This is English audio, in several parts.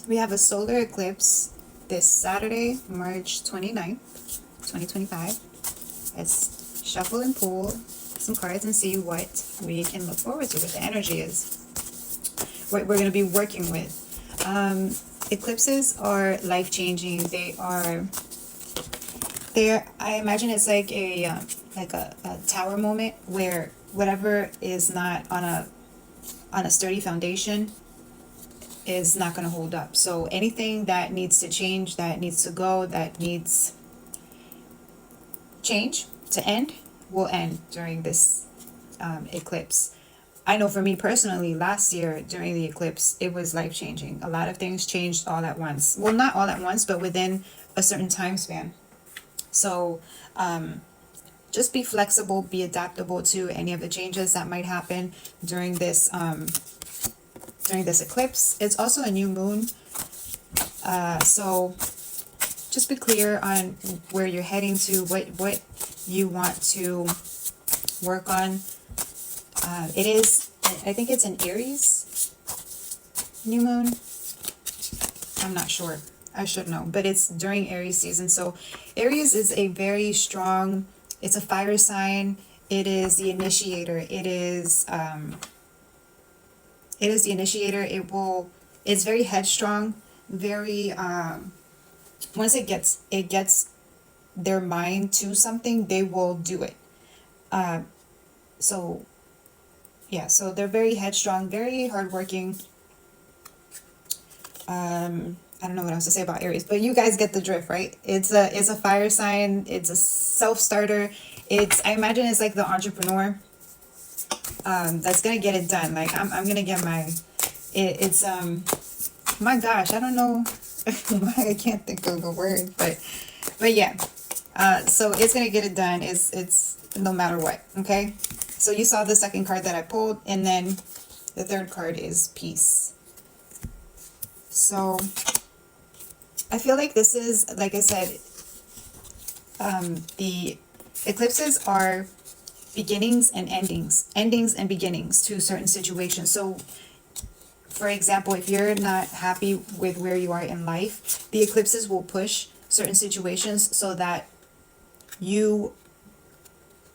We have a solar eclipse this Saturday, March 29th, 2025. Let's shuffle and pull some cards and see what we can look forward to, what the energy is, what we're going to be working with. Eclipses are life-changing. I imagine it's like a tower moment where whatever is not on a sturdy foundation is not going to hold up. So anything that needs to change, that needs to go, that needs change to end, will end during this eclipse. I know for me personally, last year during the eclipse, it was life-changing. A lot of things changed all at once. Well, not all at once, but within a certain time span. So just be flexible, be adaptable to any of the changes that might happen during this eclipse. It's also a new moon, so just be clear on where you're heading to, what you want to work on. It is, I think it's an Aries new moon. I'm not sure. I should know, but it's during Aries season. So Aries is a very strong, it's a fire sign. It is the initiator. It is the initiator. It's very headstrong, very, once it gets their mind to something, they will do it. So yeah, so they're very headstrong, very hardworking. I don't know what else to say about Aries, but you guys get the drift, right? It's a fire sign. It's a self-starter. I imagine it's like the entrepreneur that's gonna get it done. Like I'm gonna get my gosh, I don't know why I can't think of the word, but yeah. So it's gonna get it done. It's no matter what. Okay. So you saw the second card that I pulled, and then the third card is peace. So I feel like this is, like I said, the eclipses are beginnings and endings and beginnings to certain situations. So for example, if you're not happy with where you are in life, the eclipses will push certain situations so that you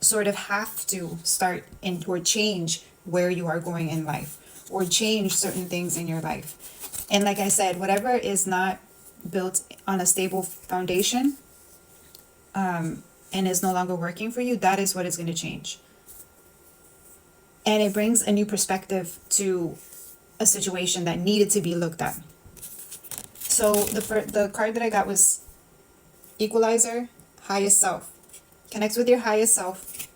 sort of have to start or change where you are going in life, or change certain things in your life. And like I said, whatever is not built on a stable foundation and is no longer working for you, that is what is going to change. And it brings a new perspective to a situation that needed to be looked at. So the card that I got was Equalizer, Highest Self. Connects with your highest self.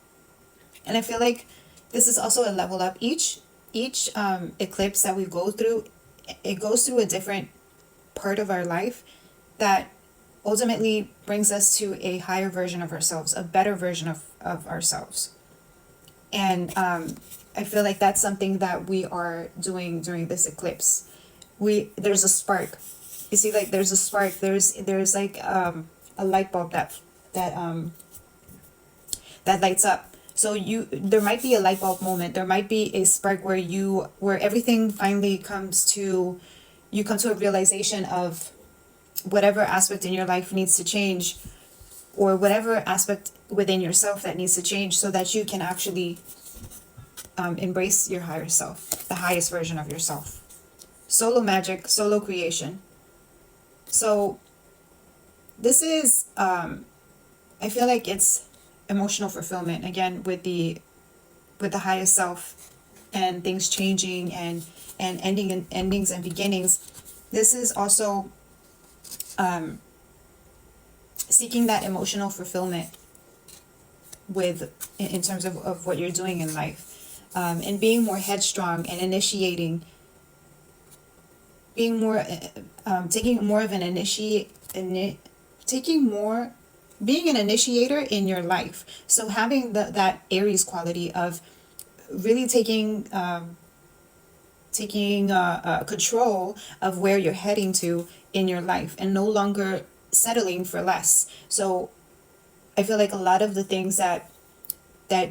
And I feel like this is also a level up. Each eclipse that we go through, it goes through a different part of our life that ultimately brings us to a higher version of ourselves, a better version of ourselves. And I feel like that's something that we are doing during this eclipse. There's a spark. You see, like there's a spark. There's like a light bulb that lights up. So there might be a light bulb moment. There might be a spark where everything finally you come to a realization of whatever aspect in your life needs to change, or whatever aspect within yourself that needs to change, so that you can actually embrace your higher self, the highest version of yourself. Solo magic, solo creation. So this is, I feel like it's emotional fulfillment, again, with the highest self and things changing and endings and beginnings. This is also seeking that emotional fulfillment in terms of what you're doing in life, and being more headstrong and initiating, being more taking more of an being an initiator in your life. So having that Aries quality of really taking control of where you're heading to in your life, and no longer settling for less. So I feel like a lot of the things that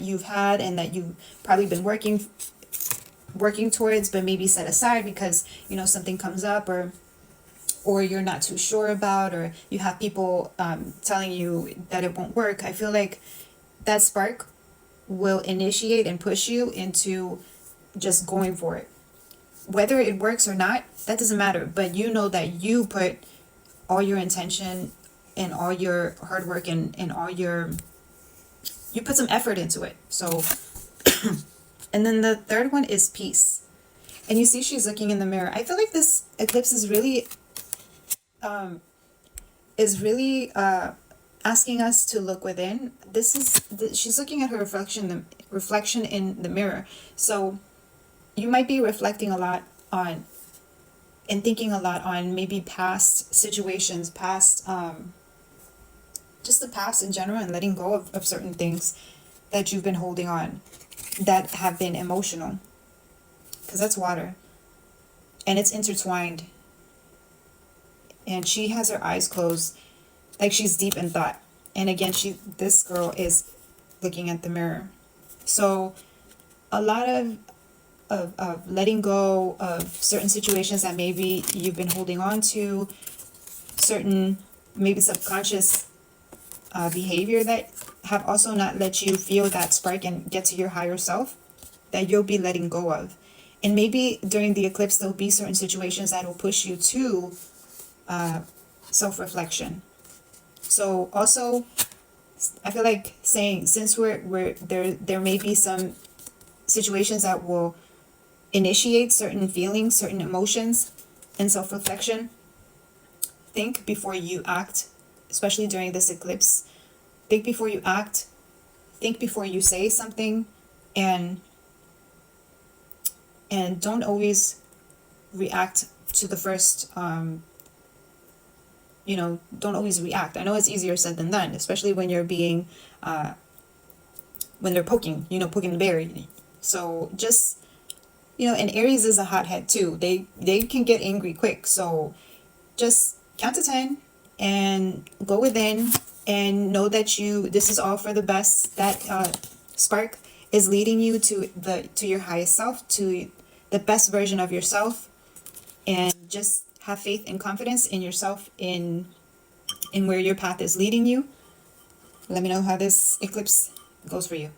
you've had and that you've probably been working towards, but maybe set aside because something comes up, or or you're not too sure about, or you have people telling you that it won't work, I feel like that spark will initiate and push you into just going for it. Whether it works or not, that doesn't matter, but you know that you put all your intention and all your hard work and all your, you put some effort into it. So and then the third one is peace. And you see she's looking in the mirror. I feel like this eclipse is really asking us to look within. She's looking at her reflection in the mirror. So you might be reflecting a lot on and thinking a lot on maybe past situations, past just the past in general, and letting go of certain things that you've been holding on that have been emotional, because that's water and it's intertwined. And she has her eyes closed, like she's deep in thought. And again, this girl is looking at the mirror. So a lot of letting go of certain situations that maybe you've been holding on to, certain maybe subconscious behavior that have also not let you feel that spark and get to your higher self, that you'll be letting go of. And maybe during the eclipse there'll be certain situations that will push you to self-reflection. So also, I feel like saying, since we're there may be some situations that will initiate certain feelings, certain emotions, and self-reflection. Think before you act, especially during this eclipse. Think before you act. Think before you say something, and don't always react to the first don't always react. I know it's easier said than done, especially when you're being when they're poking the bear. So just, and Aries is a hothead too. They can get angry quick. So just count to 10 and go within and know that this is all for the best. That spark is leading you to your highest self, to the best version of yourself, and just have faith and confidence in yourself, in where your path is leading you. Let me know how this eclipse goes for you.